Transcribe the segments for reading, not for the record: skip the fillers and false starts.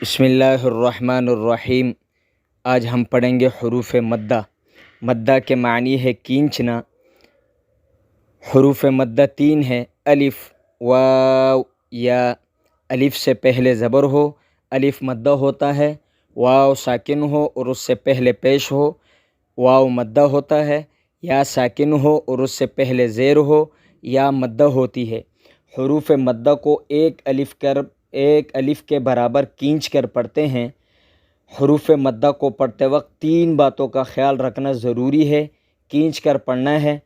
بسم اللہ الرحمن الرحیم۔ آج ہم پڑھیں گے حروف مدہ۔ مدہ کے معنی ہے کھینچنا۔ حروف مدہ تین ہے: الف، واو، یا۔ الف سے پہلے زبر ہو الف مدہ ہوتا ہے، واو ساکن ہو اور اس سے پہلے پیش ہو واو مدہ ہوتا ہے، یا ساکن ہو اور اس سے پہلے زیر ہو یا مدہ ہوتی ہے۔ حروف مدہ کو ایک الف کے برابر کھینچ کر پڑھتے ہیں۔ حروف مدہ کو پڑھتے وقت تین باتوں کا خیال رکھنا ضروری ہے: کھینچ کر پڑھنا ہے،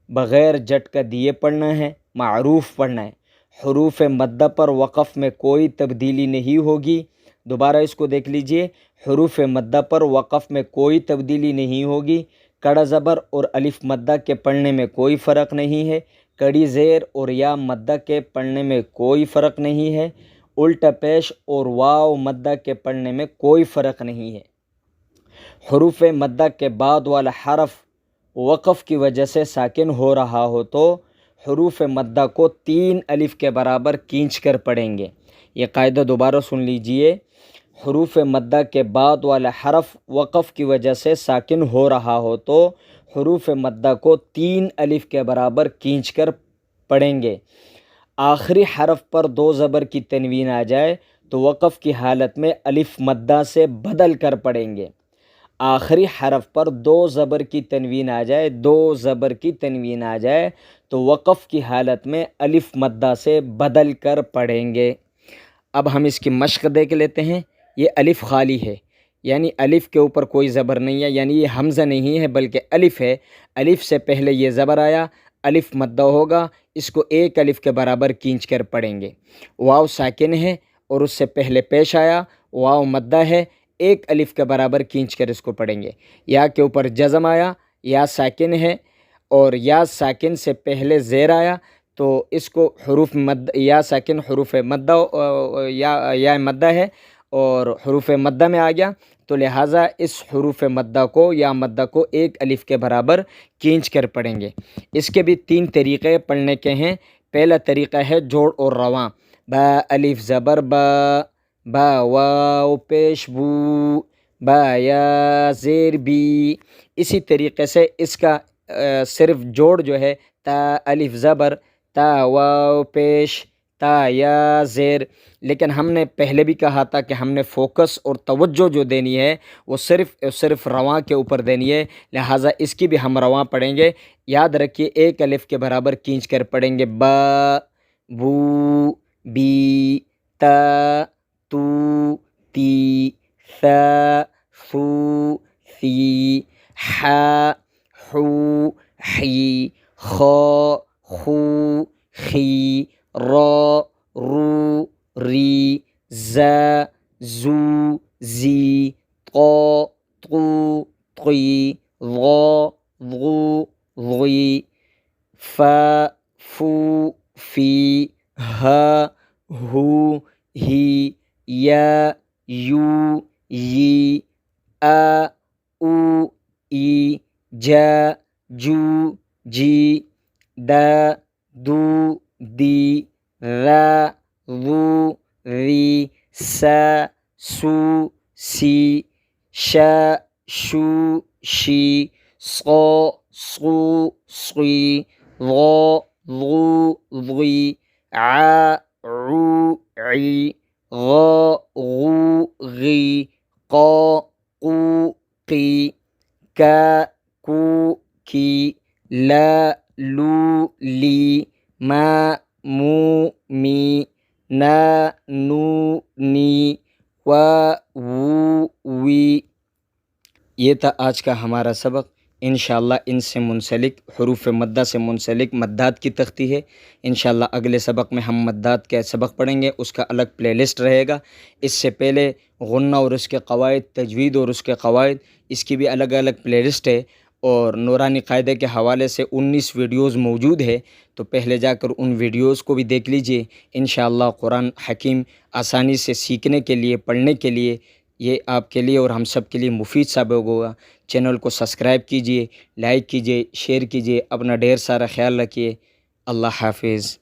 بغیر جھٹکا دیے پڑھنا ہے، معروف پڑھنا ہے۔ حروف مدہ پر وقف میں کوئی تبدیلی نہیں ہوگی۔ دوبارہ اس کو دیکھ لیجئے، حروف مدہ پر وقف میں کوئی تبدیلی نہیں ہوگی۔ کڑا زبر اور الف مدہ کے پڑھنے میں کوئی فرق نہیں ہے۔ کڑی زیر اور یا مدہ کے پڑھنے میں کوئی فرق نہیں ہے۔ الٹا پیش اور واو مدہ کے پڑھنے میں کوئی فرق نہیں ہے۔ حروف مدہ کے بعد والا حرف وقف کی وجہ سے ساکن ہو رہا ہو تو حروف مدہ کو تین الف کے برابر کھینچ کر پڑھیں گے۔ یہ قاعدہ دوبارہ سن لیجئے، حروف مدہ کے بعد والا حرف وقف کی وجہ سے ساکن ہو رہا ہو تو حروف مدہ کو تین الف کے برابر کھینچ کر پڑھیں گے۔ آخری حرف پر دو زبر کی تنوین آ جائے تو وقف کی حالت میں الف مدہ سے بدل کر پڑھیں گے۔ آخری حرف پر دو زبر کی تنوین آ جائے تو وقف کی حالت میں الف مدہ سے بدل کر پڑھیں گے۔ اب ہم اس کی مشق دیکھ لیتے ہیں۔ یہ الف خالی ہے، یعنی الف کے اوپر کوئی زبر نہیں ہے، یعنی یہ حمزہ نہیں ہے بلکہ الف ہے۔ الف سے پہلے یہ زبر آیا، الف مدہ ہوگا، اس کو ایک الف کے برابر کھینچ کر پڑھیں گے۔ واو ساکن ہے اور اس سے پہلے پیش آیا، واو مدہ ہے، ایک الف کے برابر کھینچ کر اس کو پڑھیں گے۔ یا کے اوپر جزم آیا، یا ساکن ہے اور یا ساکن سے پہلے زیر آیا تو اس کو حروف مد یا ساکن حروف مدہ یا مدہ ہے اور حروف مدہ میں آ گیا تو لہٰذا اس حروف مدہ کو یا مدہ کو ایک الف کے برابر کھینچ کر پڑھیں گے۔ اس کے بھی تین طریقے پڑھنے کے ہیں۔ پہلا طریقہ ہے جوڑ اور رواں: با الف زبر با، با واو پیش بو، با یا زیر بی۔ اسی طریقے سے اس کا صرف جوڑ جو ہے تا الف زبر، تا واو پیش، تا یا زیر۔ لیکن ہم نے پہلے بھی کہا تھا کہ ہم نے فوکس اور توجہ جو دینی ہے وہ صرف رواں کے اوپر دینی ہے، لہٰذا اس کی بھی ہم رواں پڑھیں گے۔ یاد رکھیے ایک الف کے برابر کھینچ کر پڑھیں گے: با، بو، بی، تا، تو، تی، ثا، ثو، ثی، حا، حو، حی، خا، خو، خی، را، رو، ری، زا، زو، زی، طا، طو، طی، ظا، ظو، ظی، فا، فو، فی، ہا، ہو، ہی، یا، یو، ی، آ، او، ای، جا، جو، جی، دا، دو، دی، را، ذو، ری، سا، سو، سی، شا، شو، شی، صا، صو، صی، ظا، ظو، ظی، عا، عو، عی، غا، غو، غی، قا، قو، قی، کا، کو، کی، لا، لو، لی، ما، مو، می، نا، نو، نی، وا، وو، وی۔ یہ تھا آج کا ہمارا سبق۔ انشاءاللہ ان سے منسلک حروف مدہ سے منسلک مدات کی تختی ہے۔ انشاءاللہ اگلے سبق میں ہم مدات کے سبق پڑھیں گے، اس کا الگ پلے لسٹ رہے گا۔ اس سے پہلے غنہ اور اس کے قواعد، تجوید اور اس کے قواعد، اس کی بھی الگ الگ پلے لسٹ ہے اور نورانی قاعدے کے حوالے سے 19 ویڈیوز موجود ہے، تو پہلے جا کر ان ویڈیوز کو بھی دیکھ لیجئے۔ انشاءاللہ قرآن حکیم آسانی سے سیکھنے کے لیے، پڑھنے کے لیے یہ آپ کے لیے اور ہم سب کے لیے مفید ثابت ہوگا۔ چینل کو سبسکرائب کیجئے، لائک کیجئے، شیئر کیجئے، اپنا ڈھیر سارا خیال رکھیے۔ اللہ حافظ۔